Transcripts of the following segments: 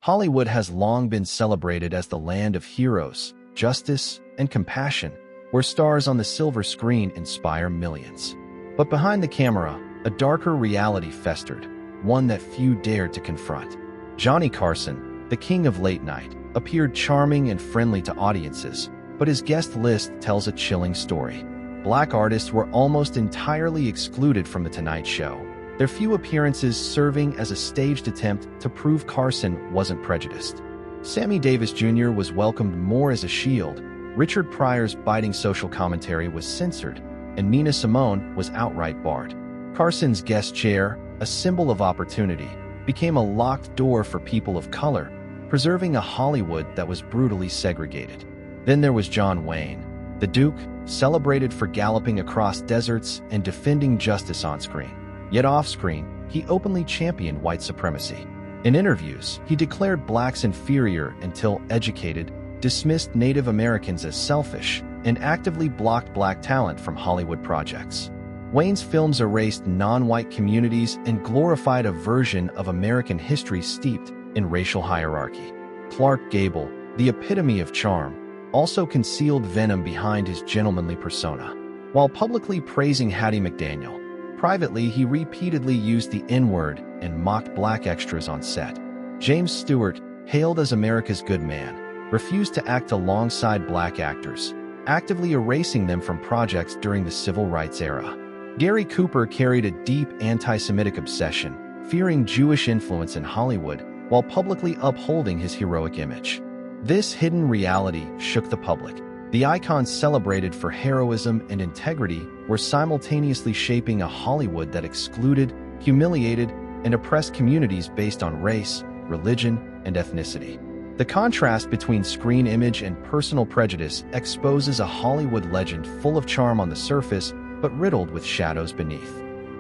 Hollywood has long been celebrated as the land of heroes, justice, and compassion, where stars on the silver screen inspire millions. But behind the camera, a darker reality festered, one that few dared to confront. Johnny Carson, the king of late night, appeared charming and friendly to audiences, but his guest list tells a chilling story. Black artists were almost entirely excluded from The Tonight Show, their few appearances serving as a staged attempt to prove Carson wasn't prejudiced. Sammy Davis Jr. was welcomed more as a shield, Richard Pryor's biting social commentary was censored, and Nina Simone was outright barred. Carson's guest chair, a symbol of opportunity, became a locked door for people of color, preserving a Hollywood that was brutally segregated. Then there was John Wayne, the Duke, celebrated for galloping across deserts and defending justice on screen. Yet off-screen, he openly championed white supremacy. In interviews, he declared blacks inferior until educated, dismissed Native Americans as selfish, and actively blocked black talent from Hollywood projects. Wayne's films erased non-white communities and glorified a version of American history steeped in racial hierarchy. Clark Gable, the epitome of charm, also concealed venom behind his gentlemanly persona. While publicly praising Hattie McDaniel, privately he repeatedly used the N-word and mocked black extras on set. James Stewart, hailed as America's good man, refused to act alongside black actors, actively erasing them from projects during the civil rights era. Gary Cooper carried a deep anti-Semitic obsession, fearing Jewish influence in Hollywood while publicly upholding his heroic image. This hidden reality shook the public. The icons celebrated for heroism and integrity were simultaneously shaping a Hollywood that excluded, humiliated, and oppressed communities based on race, religion, and ethnicity. The contrast between screen image and personal prejudice exposes a Hollywood legend full of charm on the surface, but riddled with shadows beneath.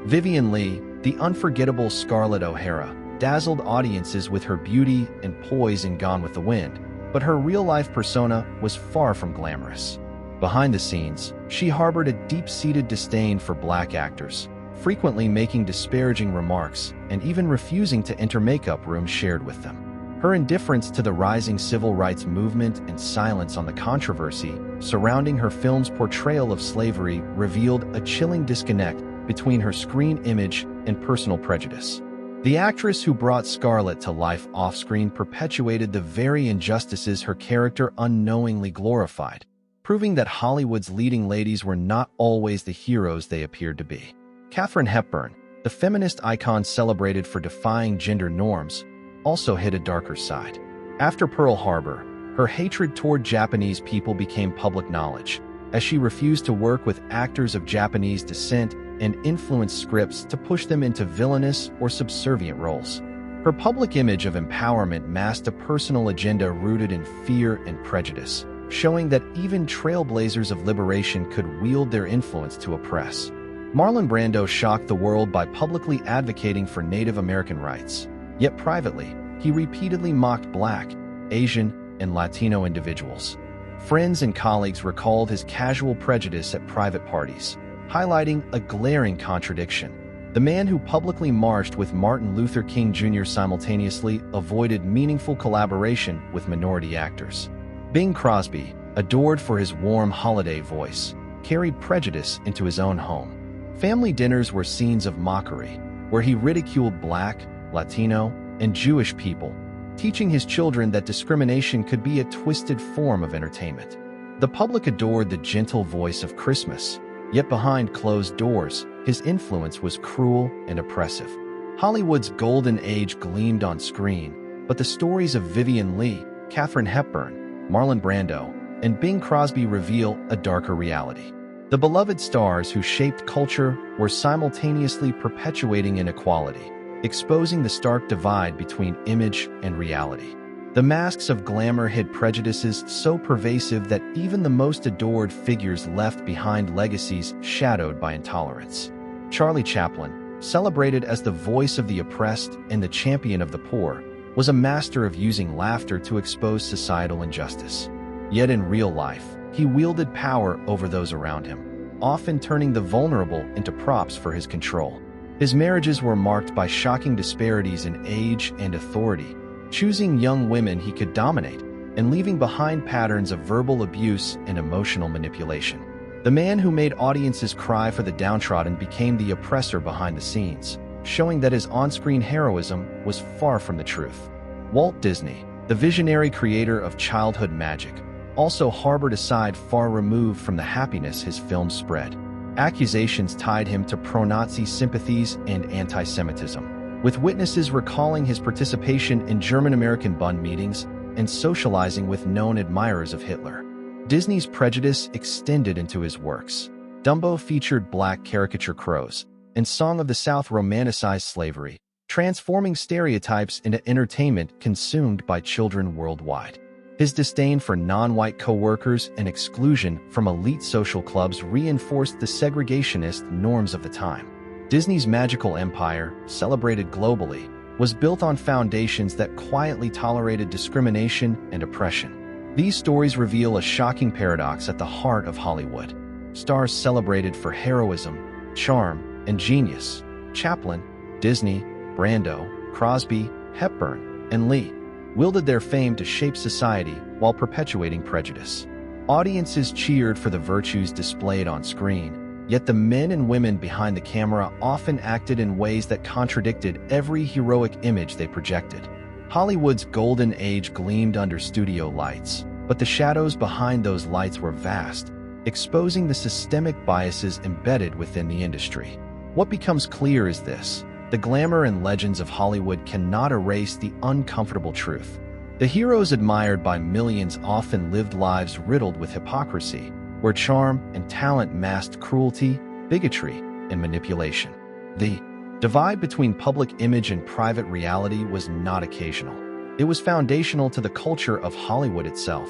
Vivien Leigh, the unforgettable Scarlett O'Hara, dazzled audiences with her beauty and poise in Gone with the Wind, but her real-life persona was far from glamorous. Behind the scenes, she harbored a deep-seated disdain for black actors, frequently making disparaging remarks and even refusing to enter makeup rooms shared with them. Her indifference to the rising civil rights movement and silence on the controversy surrounding her film's portrayal of slavery revealed a chilling disconnect between her screen image and personal prejudice. The actress who brought Scarlett to life off-screen perpetuated the very injustices her character unknowingly glorified, proving that Hollywood's leading ladies were not always the heroes they appeared to be. Katharine Hepburn, the feminist icon celebrated for defying gender norms, also hid a darker side. After Pearl Harbor, her hatred toward Japanese people became public knowledge, as she refused to work with actors of Japanese descent and influenced scripts to push them into villainous or subservient roles. Her public image of empowerment masked a personal agenda rooted in fear and prejudice, showing that even trailblazers of liberation could wield their influence to oppress. Marlon Brando shocked the world by publicly advocating for Native American rights, yet privately, he repeatedly mocked Black, Asian, and Latino individuals. Friends and colleagues recalled his casual prejudice at private parties, highlighting a glaring contradiction. The man who publicly marched with Martin Luther King Jr. simultaneously avoided meaningful collaboration with minority actors. Bing Crosby, adored for his warm holiday voice, carried prejudice into his own home. Family dinners were scenes of mockery, where he ridiculed Black, Latino, and Jewish people, teaching his children that discrimination could be a twisted form of entertainment. The public adored the gentle voice of Christmas, yet behind closed doors, his influence was cruel and oppressive. Hollywood's golden age gleamed on screen, but the stories of Vivien Leigh, Katharine Hepburn, Marlon Brando, and Bing Crosby reveal a darker reality. The beloved stars who shaped culture were simultaneously perpetuating inequality, exposing the stark divide between image and reality. The masks of glamour hid prejudices so pervasive that even the most adored figures left behind legacies shadowed by intolerance. Charlie Chaplin, celebrated as the voice of the oppressed and the champion of the poor, was a master of using laughter to expose societal injustice. Yet in real life, he wielded power over those around him, often turning the vulnerable into props for his control. His marriages were marked by shocking disparities in age and authority, choosing young women he could dominate, and leaving behind patterns of verbal abuse and emotional manipulation. The man who made audiences cry for the downtrodden became the oppressor behind the scenes, showing that his on-screen heroism was far from the truth. Walt Disney, the visionary creator of childhood magic, also harbored a side far removed from the happiness his films spread. Accusations tied him to pro-Nazi sympathies and anti-Semitism, with witnesses recalling his participation in German-American Bund meetings and socializing with known admirers of Hitler. Disney's prejudice extended into his works. Dumbo featured black caricature crows, and Song of the South romanticized slavery, transforming stereotypes into entertainment consumed by children worldwide. His disdain for non-white co-workers and exclusion from elite social clubs reinforced the segregationist norms of the time. Disney's magical empire, celebrated globally, was built on foundations that quietly tolerated discrimination and oppression. These stories reveal a shocking paradox at the heart of Hollywood. Stars celebrated for heroism, charm, and genius. Chaplin, Disney, Brando, Crosby, Hepburn, and Lee wielded their fame to shape society while perpetuating prejudice. Audiences cheered for the virtues displayed on screen, yet the men and women behind the camera often acted in ways that contradicted every heroic image they projected. Hollywood's golden age gleamed under studio lights, but the shadows behind those lights were vast, exposing the systemic biases embedded within the industry. What becomes clear is this: the glamour and legends of Hollywood cannot erase the uncomfortable truth. The heroes admired by millions often lived lives riddled with hypocrisy, where charm and talent masked cruelty, bigotry, and manipulation. The divide between public image and private reality was not occasional. It was foundational to the culture of Hollywood itself,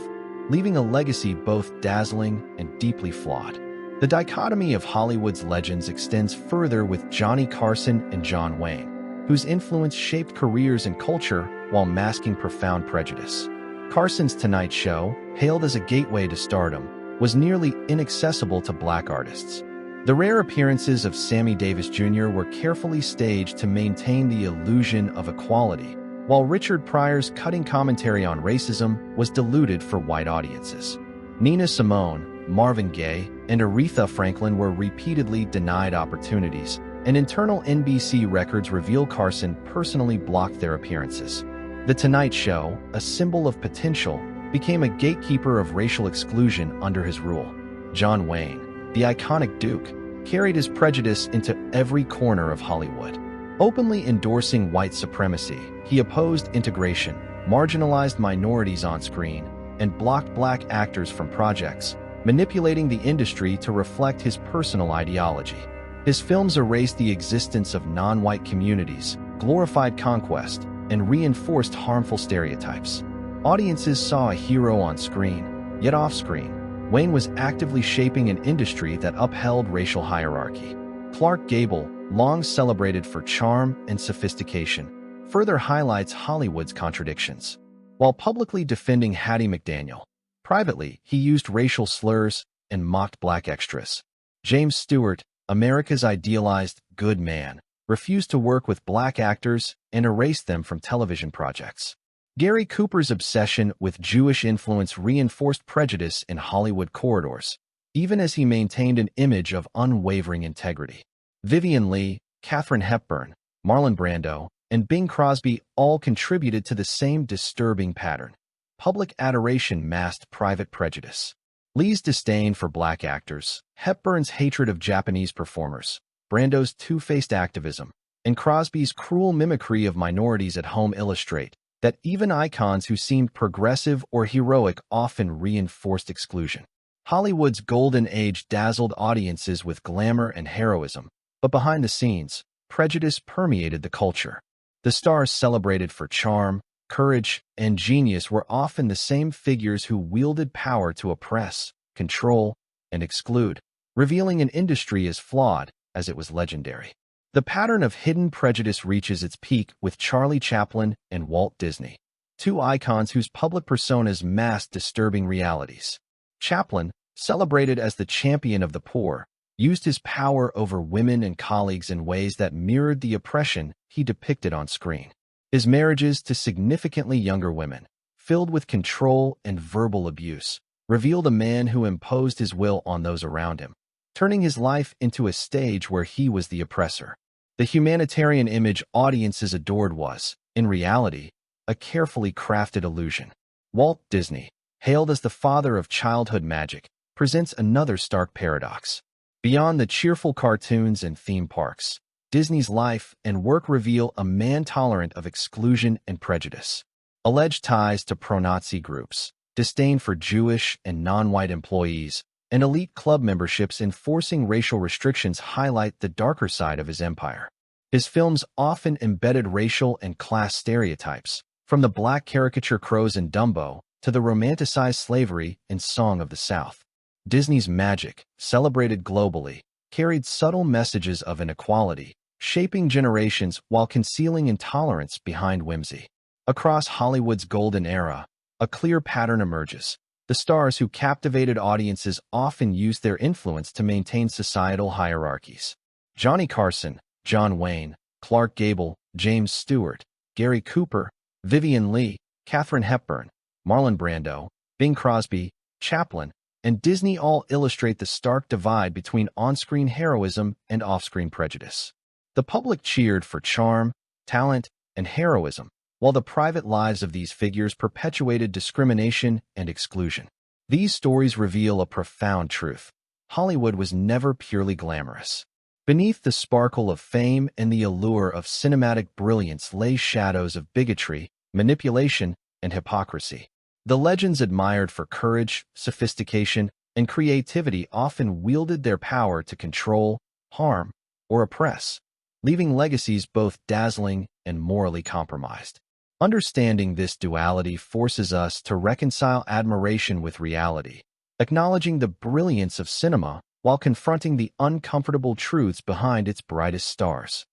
leaving a legacy both dazzling and deeply flawed. The dichotomy of Hollywood's legends extends further with Johnny Carson and John Wayne, whose influence shaped careers and culture while masking profound prejudice. Carson's Tonight Show, hailed as a gateway to stardom, was nearly inaccessible to black artists. The rare appearances of Sammy Davis Jr. were carefully staged to maintain the illusion of equality, while Richard Pryor's cutting commentary on racism was diluted for white audiences. Nina Simone, Marvin Gaye, and Aretha Franklin were repeatedly denied opportunities, and internal NBC records reveal Carson personally blocked their appearances. The Tonight Show, a symbol of potential, became a gatekeeper of racial exclusion under his rule. John Wayne, the iconic Duke, carried his prejudice into every corner of Hollywood. Openly endorsing white supremacy, he opposed integration, marginalized minorities on screen, and blocked black actors from projects, manipulating the industry to reflect his personal ideology. His films erased the existence of non-white communities, glorified conquest, and reinforced harmful stereotypes. Audiences saw a hero on screen, yet off-screen, Wayne was actively shaping an industry that upheld racial hierarchy. Clark Gable, long celebrated for charm and sophistication, further highlights Hollywood's contradictions. While publicly defending Hattie McDaniel, privately he used racial slurs and mocked black extras. James Stewart, America's idealized good man, refused to work with black actors and erased them from television projects. Gary Cooper's obsession with Jewish influence reinforced prejudice in Hollywood corridors, even as he maintained an image of unwavering integrity. Vivien Leigh, Katharine Hepburn, Marlon Brando, and Bing Crosby all contributed to the same disturbing pattern. Public adoration masked private prejudice. Lee's disdain for black actors, Hepburn's hatred of Japanese performers, Brando's two-faced activism, and Crosby's cruel mimicry of minorities at home illustrate that even icons who seemed progressive or heroic often reinforced exclusion. Hollywood's golden age dazzled audiences with glamour and heroism, but behind the scenes, prejudice permeated the culture. The stars celebrated for charm, courage, and genius were often the same figures who wielded power to oppress, control, and exclude, revealing an industry as flawed as it was legendary. The pattern of hidden prejudice reaches its peak with Charlie Chaplin and Walt Disney, two icons whose public personas masked disturbing realities. Chaplin, celebrated as the champion of the poor, used his power over women and colleagues in ways that mirrored the oppression he depicted on screen. His marriages to significantly younger women, filled with control and verbal abuse, revealed a man who imposed his will on those around him, turning his life into a stage where he was the oppressor. The humanitarian image audiences adored was, in reality, a carefully crafted illusion. Walt Disney, hailed as the father of childhood magic, presents another stark paradox. Beyond the cheerful cartoons and theme parks, Disney's life and work reveal a man tolerant of exclusion and prejudice. Alleged ties to pro-Nazi groups, disdain for Jewish and non-white employees, and elite club memberships enforcing racial restrictions highlight the darker side of his empire. His films often embedded racial and class stereotypes, from the black caricature crows in Dumbo to the romanticized slavery in Song of the South. Disney's magic, celebrated globally, carried subtle messages of inequality, shaping generations while concealing intolerance behind whimsy. Across Hollywood's golden era, a clear pattern emerges. The stars who captivated audiences often used their influence to maintain societal hierarchies. Johnny Carson, John Wayne, Clark Gable, James Stewart, Gary Cooper, Vivien Leigh, Katharine Hepburn, Marlon Brando, Bing Crosby, Chaplin, and Disney all illustrate the stark divide between on-screen heroism and off-screen prejudice. The public cheered for charm, talent, and heroism, while the private lives of these figures perpetuated discrimination and exclusion. These stories reveal a profound truth. Hollywood was never purely glamorous. Beneath the sparkle of fame and the allure of cinematic brilliance lay shadows of bigotry, manipulation, and hypocrisy. The legends admired for courage, sophistication, and creativity often wielded their power to control, harm, or oppress, leaving legacies both dazzling and morally compromised. Understanding this duality forces us to reconcile admiration with reality, acknowledging the brilliance of cinema while confronting the uncomfortable truths behind its brightest stars.